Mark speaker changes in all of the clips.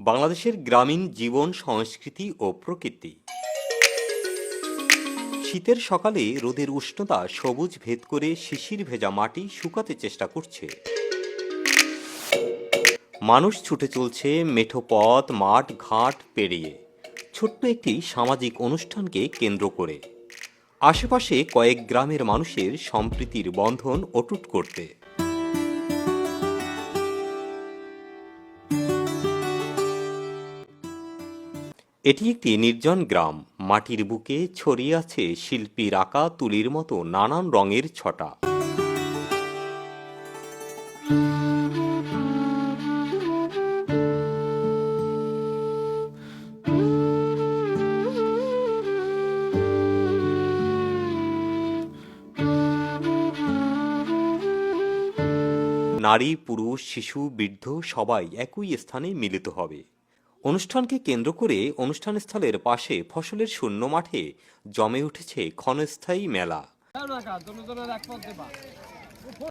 Speaker 1: বাংলাদেশের গ্রামীণ জীবন, সংস্কৃতি ও প্রকৃতি। শীতের সকালে রোদের উষ্ণতা সবুজ ভেদ করে শিশির ভেজা মাটি শুকাতে চেষ্টা করছে। মানুষ ছুটে চলছে মেঠো পথ, মাঠ, ঘাট পেরিয়ে, ছোট্ট একটি সামাজিক অনুষ্ঠানকে কেন্দ্র করে। আশেপাশে কয়েক গ্রামের মানুষের সম্প্রীতির বন্ধন অটুট করতে। এটি একটি নির্জন গ্রাম। মাটির বুকে ছড়িয়ে আছে শিল্পীর আঁকা তুলির মতো নানান রঙের ছটা। নারী, পুরুষ, শিশু, বৃদ্ধ সবাই একই স্থানে মিলিত হবে। অনুষ্ঠানকে কেন্দ্র করে অনুষ্ঠানস্থলের পাশে ফসলের শূন্য মাঠে জমে উঠেছে ক্ষণস্থায়ী মেলা।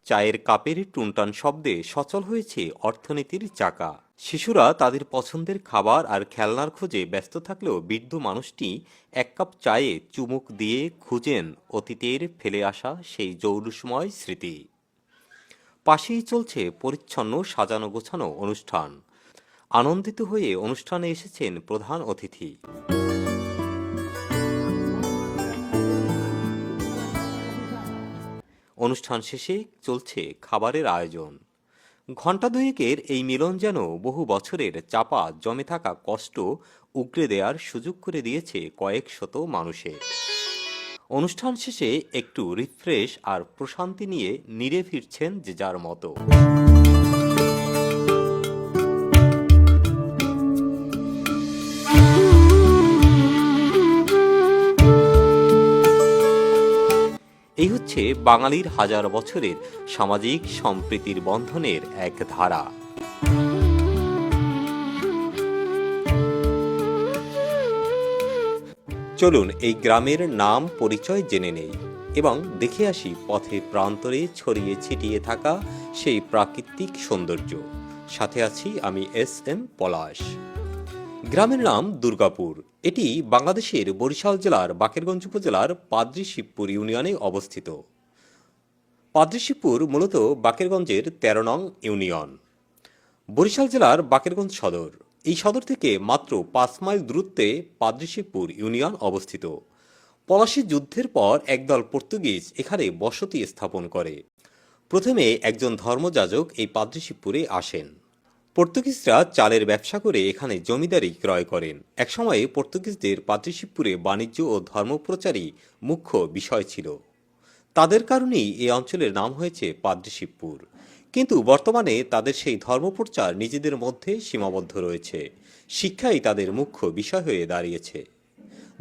Speaker 1: চায়ের কাপের টুনটান শব্দে সচল হয়েছে অর্থনীতির চাকা। শিশুরা তাদের পছন্দের খাবার আর খেলনার খোঁজে ব্যস্ত থাকলেও বৃদ্ধ মানুষটি এক কাপ চায়ে চুমুক দিয়ে খুঁজেন অতীতের ফেলে আসা সেই জৌলুসময় স্মৃতি। পাশেই চলছে পরিচ্ছন্ন সাজানো গোছানো অনুষ্ঠান। আনন্দিত হয়ে অনুষ্ঠানে এসেছেন প্রধান অতিথি। অনুষ্ঠান শেষে চলছে খাবারের আয়োজন। ঘণ্টা দুয়েকের এই মিলন যেন বহু বছরের চাপা জমে থাকা কষ্ট উগরে দেওয়ার সুযোগ করে দিয়েছে কয়েক শত মানুষের। অনুষ্ঠান শেষে একটু রিফ্রেশ আর প্রশান্তি নিয়ে নিরে ফিরছেন যে যার মতো। এই হচ্ছে বাঙালির হাজার বছরের সামাজিক সম্প্রীতির বন্ধনের এক ধারা। চলুন এই গ্রামের নাম পরিচয় জেনে নেই এবং দেখে আসি পথে প্রান্তরে ছড়িয়ে ছিটিয়ে থাকা সেই প্রাকৃতিক সৌন্দর্য। সাথে আছি আমি এস.এম. পলাশ। গ্রামের নাম দুর্গাপুর। এটি বাংলাদেশের বরিশাল জেলার বাকেরগঞ্জ উপজেলার পাদ্রী-শিবপুর ইউনিয়নে অবস্থিত। পাদ্রী-শিবপুর মূলত বাকেরগঞ্জের ১৩ নং ইউনিয়ন। বরিশাল জেলার বাকেরগঞ্জ সদর। এই সদর থেকে মাত্র ৫ মাইল দূরত্বে পাদ্রী-শিবপুর ইউনিয়ন অবস্থিত। পলাশী যুদ্ধের পর একদল পর্তুগিজ এখানে বসতি স্থাপন করে। প্রথমে একজন ধর্মযাজক এই পাদ্রী-শিবপুরে আসেন। পর্তুগিজরা চালের ব্যবসা করে এখানে জমিদারি ক্রয় করেন। একসময়ে পর্তুগিজদের পাদ্রী-শিবপুরে বাণিজ্য ও ধর্মপ্রচারই মুখ্য বিষয় ছিল। তাদের কারণেই এই অঞ্চলের নাম হয়েছে পাদ্রী-শিবপুর। কিন্তু বর্তমানে তাদের সেই ধর্মপ্রচার নিজেদের মধ্যে সীমাবদ্ধ রয়েছে। শিক্ষাই তাদের মুখ্য বিষয় হয়ে দাঁড়িয়েছে।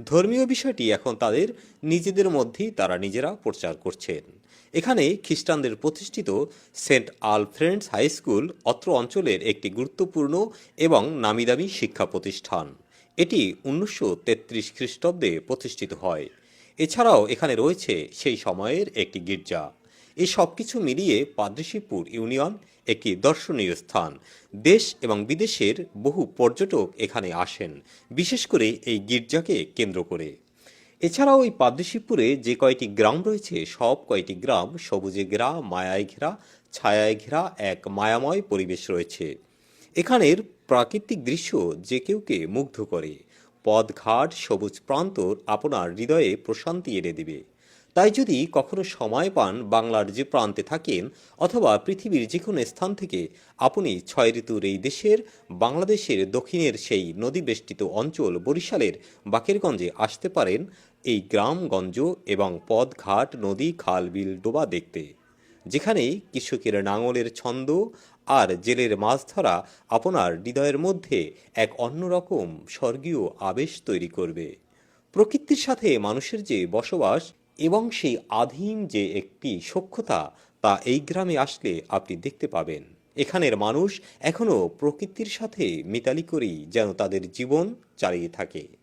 Speaker 1: ধর্মীয় বিষয়টি এখন তাদের নিজেদের মধ্যেই তারা নিজেরা প্রচার করছেন। এখানে খ্রিস্টানদের প্রতিষ্ঠিত সেন্ট আলফ্রেডস হাই স্কুল অত্র অঞ্চলের একটি গুরুত্বপূর্ণ এবং নামিদামি শিক্ষা প্রতিষ্ঠান। এটি ১৯৩৩ খ্রিস্টাব্দে প্রতিষ্ঠিত হয়। এছাড়াও এখানে রয়েছে সেই সময়ের একটি গির্জা। এই সব কিছু মিলিয়ে পাদ্রী-শিবপুর ইউনিয়ন একটি দর্শনীয় স্থান। দেশ এবং বিদেশের বহু পর্যটক এখানে আসেন, বিশেষ করে এই গির্জাকে কেন্দ্র করে। এছাড়াও এই পাদ্রী-শিবপুরে যে কয়টি গ্রাম রয়েছে সব কয়টি গ্রাম সবুজে ঘেরা, মায়ায় ঘেরা, ছায়ায় ঘেরা এক মায়াময় পরিবেশ রয়েছে। এখানের প্রাকৃতিক দৃশ্য যে কেউকে মুগ্ধ করে। পথঘাট, সবুজ প্রান্তর আপনার হৃদয়ে প্রশান্তি এনে দিবে। তাই যদি কখনো সময় পান, বাংলার যে প্রান্তে থাকেন অথবা পৃথিবীর যে কোনো স্থান থেকে আপনি ৬ ঋতুর এই দেশের বাংলাদেশের দক্ষিণের সেই নদীবেষ্টিত অঞ্চল বরিশালের বাকেরগঞ্জে আসতে পারেন এই গ্রামগঞ্জ এবং পথঘাট, নদী, খাল, বিল, ডোবা দেখতে, যেখানে কৃষকের নাঙলের ছন্দ আর জেলের মাছ ধরা আপনার হৃদয়ের মধ্যে এক অন্যরকম স্বর্গীয় আবেশ তৈরি করবে। প্রকৃতির সাথে মানুষের যে বসবাস এবং সেই আধীন যে একটি সখ্যতা, তা এই গ্রামে আসলে আপনি দেখতে পাবেন। এখানের মানুষ এখনও প্রকৃতির সাথে মিতালি করেই যেন তাদের জীবন চালিয়ে থাকে।